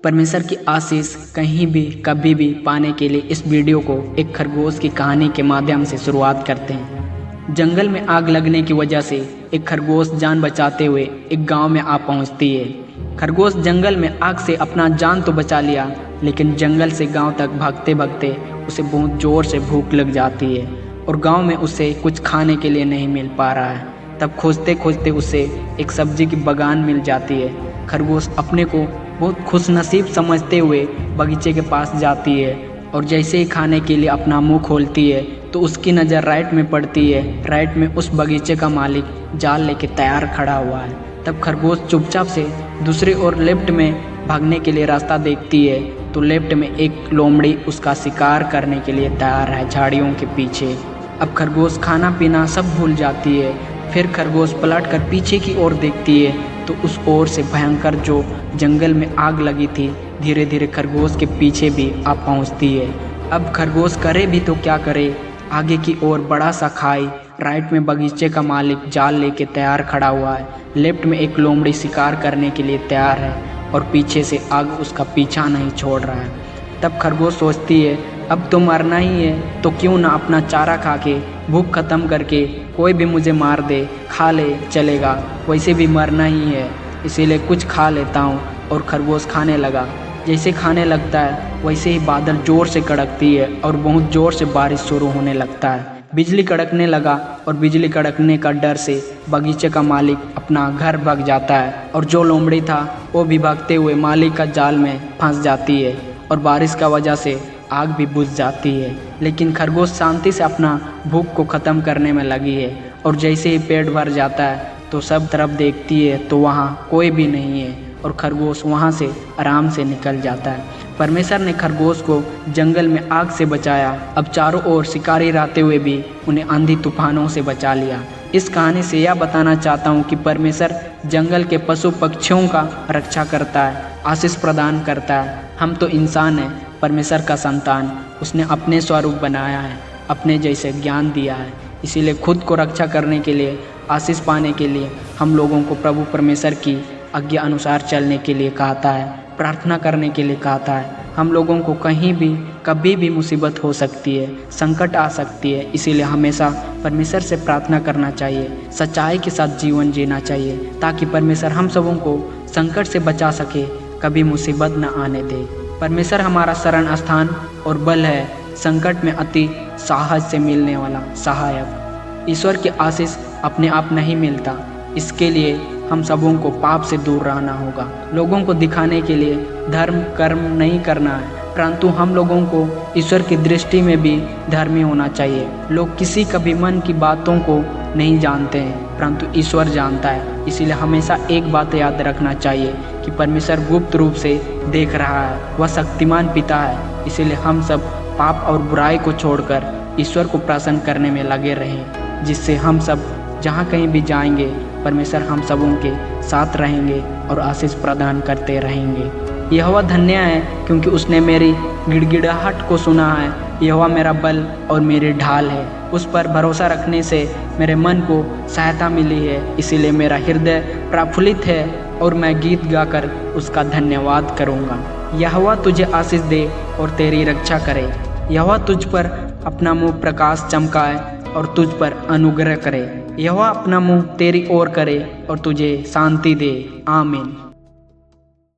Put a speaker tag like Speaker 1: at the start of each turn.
Speaker 1: परमेश्वर की आशीष कहीं भी कभी भी पाने के लिए इस वीडियो को एक खरगोश की कहानी के माध्यम से शुरुआत करते हैं। जंगल में आग लगने की वजह से एक खरगोश जान बचाते हुए एक गांव में आ पहुंचती है। खरगोश जंगल में आग से अपना जान तो बचा लिया, लेकिन जंगल से गांव तक भागते भागते उसे बहुत ज़ोर से भूख लग जाती है और गांव में उसे कुछ खाने के लिए नहीं मिल पा रहा है। तब खोजते खोजते उसे एक सब्जी की बागान मिल जाती है। खरगोश अपने को बहुत खुशनसीब समझते हुए बगीचे के पास जाती है और जैसे ही खाने के लिए अपना मुंह खोलती है तो उसकी नज़र राइट में पड़ती है। राइट में उस बगीचे का मालिक जाल लेके तैयार खड़ा हुआ है। तब खरगोश चुपचाप से दूसरी ओर लेफ्ट में भागने के लिए रास्ता देखती है तो लेफ्ट में एक लोमड़ी उसका शिकार करने के लिए तैयार है झाड़ियों के पीछे। अब खरगोश खाना पीना सब भूल जाती है। फिर खरगोश पलट कर पीछे की ओर देखती है तो उस ओर से भयंकर जो जंगल में आग लगी थी धीरे धीरे खरगोश के पीछे भी आ पहुंचती है। अब खरगोश करे भी तो क्या करे, आगे की ओर बड़ा सा खाई, राइट में बगीचे का मालिक जाल लेके तैयार खड़ा हुआ है, लेफ्ट में एक लोमड़ी शिकार करने के लिए तैयार है और पीछे से आग उसका पीछा नहीं छोड़ रहा है। तब खरगोश सोचती है अब तो मरना ही है तो क्यों ना अपना चारा खा के भूख ख़त्म करके कोई भी मुझे मार दे, खा ले चलेगा, वैसे भी मरना ही है, इसीलिए कुछ खा लेता हूँ। और खरगोश खाने लगा। जैसे खाने लगता है वैसे ही बादल ज़ोर से कड़कती है और बहुत ज़ोर से बारिश शुरू होने लगता है। बिजली कड़कने लगा और बिजली कड़कने का डर से बगीचे का मालिक अपना घर भाग जाता है और जो लोमड़ी था वो भी भागते हुए मालिक का जाल में फंस जाती है और बारिश का वजह से आग भी बुझ जाती है। लेकिन खरगोश शांति से अपना भूख को ख़त्म करने में लगी है और जैसे ही पेट भर जाता है तो सब तरफ देखती है तो वहाँ कोई भी नहीं है और खरगोश वहाँ से आराम से निकल जाता है। परमेश्वर ने खरगोश को जंगल में आग से बचाया। अब चारों ओर शिकारी रहते हुए भी उन्हें आंधी तूफानों से बचा लिया। इस कहानी से यह बताना चाहता हूँ कि परमेश्वर जंगल के पशु पक्षियों का रक्षा करता है, आशीष प्रदान करता है। हम तो इंसान हैं, परमेश्वर का संतान, उसने अपने स्वरूप बनाया है, अपने जैसे ज्ञान दिया है, इसीलिए खुद को रक्षा करने के लिए, आशीष पाने के लिए हम लोगों को प्रभु परमेश्वर की आज्ञा अनुसार चलने के लिए कहता है, प्रार्थना करने के लिए कहता है। हम लोगों को कहीं भी कभी भी मुसीबत हो सकती है, संकट आ सकती है, इसीलिए हमेशा परमेश्वर से प्रार्थना करना चाहिए, सच्चाई के साथ जीवन जीना चाहिए ताकि परमेश्वर हम सबों को संकट से बचा सके, कभी मुसीबत न आने दे। परमेश्वर हमारा शरण स्थान और बल है, संकट में अति साहस से मिलने वाला सहायक। ईश्वर की आशीष अपने आप नहीं मिलता, इसके लिए हम सबों को पाप से दूर रहना होगा। लोगों को दिखाने के लिए धर्म कर्म नहीं करना है, परंतु हम लोगों को ईश्वर की दृष्टि में भी धर्मी होना चाहिए। लोग किसी कभी मन की बातों को नहीं जानते हैं, परंतु ईश्वर जानता है। इसीलिए हमेशा एक बात याद रखना चाहिए कि परमेश्वर गुप्त रूप से देख रहा है, वह शक्तिमान पिता है। इसीलिए हम सब पाप और बुराई को छोड़कर ईश्वर को प्रसन्न करने में लगे रहें, जिससे हम सब जहाँ कहीं भी जाएंगे परमेश्वर हम सबों के साथ रहेंगे और आशीष प्रदान करते रहेंगे। यहोवा धन्य है क्योंकि उसने मेरी गिड़गिड़ाहट को सुना है। यहोवा मेरा बल और मेरी ढाल है, उस पर भरोसा रखने से मेरे मन को सहायता मिली है। इसीलिए मेरा हृदय प्रफुल्लित है और मैं गीत गाकर उसका धन्यवाद करूँगा। यहोवा तुझे आशीष दे और तेरी रक्षा करे। यहोवा तुझ पर अपना मुँह प्रकाश चमकाए और तुझ पर अनुग्रह करे। यहोवा अपना मुँह तेरी ओर करे और तुझे शांति दे। आमीन।